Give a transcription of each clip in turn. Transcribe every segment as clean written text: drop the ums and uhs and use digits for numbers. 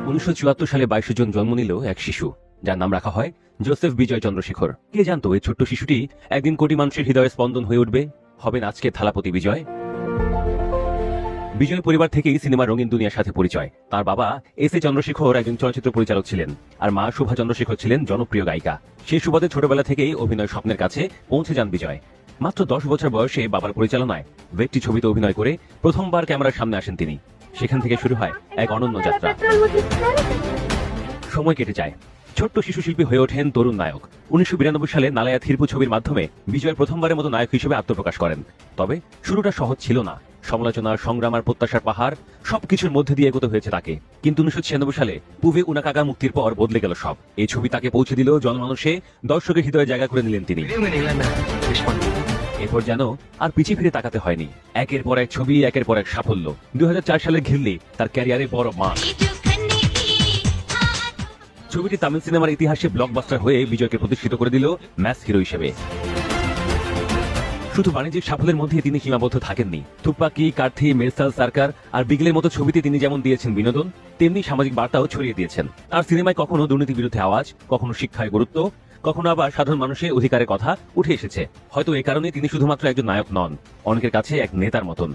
1974 সালে 22 জুন জন্ম নিল এক শিশু, যার নাম রাখা হয় জোসেফ বিজয় চন্দ্রশেখর। কে জানতো এই ছোট্ট শিশুটি একদিন কোটি মানুষের হৃদয়ের স্পন্দন হয়ে উঠবে, হবেন আজকের থালাপতি বিজয়। বিজয় পরিবার থেকেই সিনেমার রঙিন দুনিয়ার সাথে পরিচয়। তার বাবা এস এ চন্দ্রশেখর একজন চলচ্চিত্র পরিচালক ছিলেন, আর মা শোভা চন্দ্রশেখর ছিলেন জনপ্রিয় গায়িকা। সেই সুবাদে ছোটবেলা থেকেই অভিনয় স্বপ্নের কাছে পৌঁছে যান বিজয়। মাত্র 10 বছর বয়সে বাবার পরিচালনায় ভেট্টি ছবিতে অভিনয় করে প্রথমবার ক্যামেরার সামনে আসেন তিনি। সেখান থেকে শুরু হয় এক অনন্য যাত্রা। সময় কেটে যায়, ছোট্ট শিশু শিল্পী হয়ে ওঠেন তরুণ নায়ক। 1992 সালে নালায়া থিরপু ছবির মাধ্যমে বিজয় প্রথমবারের মতো নায়ক হিসেবে আত্মপ্রকাশ করেন। তবে শুরুটা সহজ ছিল না। সমালোচনা, সংগ্রাম আর প্রত্যাশার পাহাড় সবকিছুর মধ্যে দিয়ে এগোতে হয়েছে তাকে। কিন্তু 1996 সালে পুভে উনাকাগা মুক্তির পর বদলে গেল সব। এই ছবি তাকে পৌঁছে দিল জনমানুষে, দর্শকের হৃদয়ে জায়গা করে নিলেন তিনি। এরপর যেন আর পিছিয়ে ফিরে তাকাতে হয়নি। একের পর এক ছবি, একের পর এক সাফল্য। 2004 সালে ঘিরলি তার ক্যারিয়ারে বড় মাস। ছবিটি তামিল সিনেমার ইতিহাসে ব্লকবাস্টার হয়ে বিজয়কে প্রতিষ্ঠিত করে দিল ম্যাস হিরো হিসেবে। শুধু বাণিজ্যিক সাফল্যের মধ্যে তিনি সীমাবদ্ধ থাকেননি। তুপাকি, কার্থি, মেরসাল সরকার আর বিগলের মতো ছবিতে তিনি যেমন দিয়েছেন বিনোদন, তেমনি সামাজিক বার্তাও ছড়িয়ে দিয়েছেন। তার সিনেমায় কখনো দুর্নীতি বিরুদ্ধে আওয়াজ, কখনো শিক্ষায় গুরুত্ব, কখনো আবার সাধারণ মানুষের অধিকারের কথা উঠে এসেছে। হয়তো এই কারণে তিনি শুধুমাত্র একজন নায়ক নন, অনেকের কাছে এক নেতার মতন।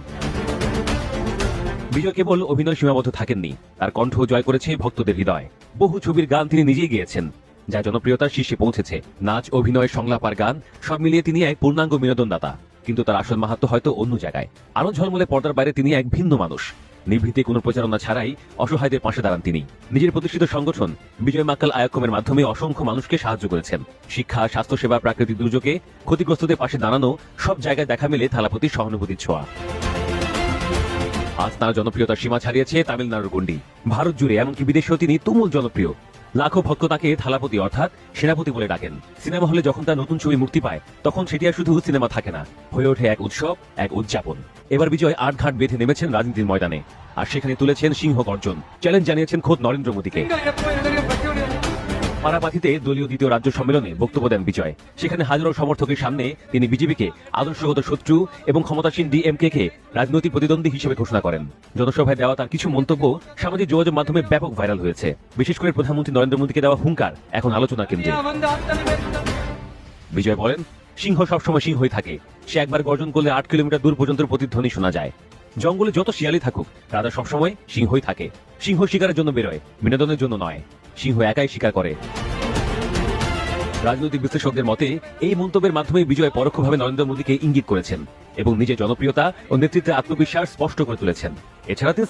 বিজয় কেবল অভিনয় সীমাবদ্ধ থাকেননি, তার কণ্ঠ জয় করেছে ভক্তদের হৃদয়। বহু ছবির গান তিনি নিজেই গেয়েছেন, যা জনপ্রিয়তার শীর্ষে পৌঁছেছে। নাচ, অভিনয়, সংলাপ আর গান সব মিলিয়ে তিনি এক পূর্ণাঙ্গ বিনোদনদাতা। কিন্তু তার আসল মাহাত্ম্য হয়তো অন্য জায়গায়। আলো ঝলমলে পর্দার বাইরে তিনি এক ভিন্ন মানুষ। নিভৃতে কোনো প্রচারণা ছাড়াই অসহায়দের পাশে দাঁড়ান তিনি। নিজের প্রতিষ্ঠিত সংগঠন বিজয় মাক্কাল আয়াক্কমের মাধ্যমে অসংখ্য মানুষকে সাহায্য করেছেন। শিক্ষা, স্বাস্থ্যসেবা, প্রাকৃতিক দুর্যোগে ক্ষতিগ্রস্তদের পাশে দাঁড়ানো, সব জায়গায় দেখা মেলে থালাপতির সহানুভূতির ছোঁয়া। আজ তার জনপ্রিয়তার সীমা ছাড়িয়েছে তামিলনাড়ুর গণ্ডি। ভারত জুড়ে এমনকি বিদেশেও তিনি তুমুল জনপ্রিয়। লাখো ভক্ত তাকে থালাপতি অর্থাৎ সেনাপতি বলে ডাকেন। সিনেমা হলে যখন তার নতুন ছবি মুক্তি পায়, তখন সেটি আর শুধু সিনেমা থাকে না, হয়ে ওঠে এক উৎসব, এক উদযাপন। এবার বিজয় আটঘাট বেঁধে নেমেছেন রাজনীতির ময়দানে, আর সেখানে তুলেছেন সিংহ গর্জন। চ্যালেঞ্জ জানিয়েছেন খোদ নরেন্দ্র মোদীকে। পারাপাথিতে দলীয় দ্বিতীয় রাজ্য সম্মেলনে বক্তব্য দেন বিজয়। সেখানে হাজারো সমর্থকের সামনে তিনি বিজেপিকে আদর্শগত শত্রু এবং ক্ষমতাসীন ডিএমকে কে রাজনৈতিক প্রতিদ্বন্দ্বী হিসেবে ঘোষণা করেন। জনসভায় দেওয়া তার কিছু মন্তব্য সামাজিক যোগাযোগ মাধ্যমে ব্যাপক ভাইরাল হয়েছে। বিশেষ করে প্রধানমন্ত্রী নরেন্দ্র মোদীকে দেওয়া হুঙ্কার এখন আলোচনার কেন্দ্রে। বিজয় বলেন, সিংহ সবসময় সিংহই থাকে। সে একবার গর্জন করলে 8 কিলোমিটার দূর পর্যন্ত প্রতিধ্বনি শোনা যায়। জঙ্গলে যত শিয়ালি থাকুক, রাজা সবসময় সিংহই থাকে। সিংহ শিকারের জন্য বেরোয়, বিনোদনের জন্য নয়। সিংহ একাই শিকার করে। রাজনৈতিক বিশ্লেষকদের মতে এই মন্তব্যের মাধ্যমে বিজয় পরোক্ষভাবে নরেন্দ্র মোদীকে ইঙ্গিত করেছেন এবং নিজের জনপ্রিয়তা ও নেতৃত্বের আত্মবিশ্বাস স্পষ্ট করে তুলেছেন। এছাড়া তিনি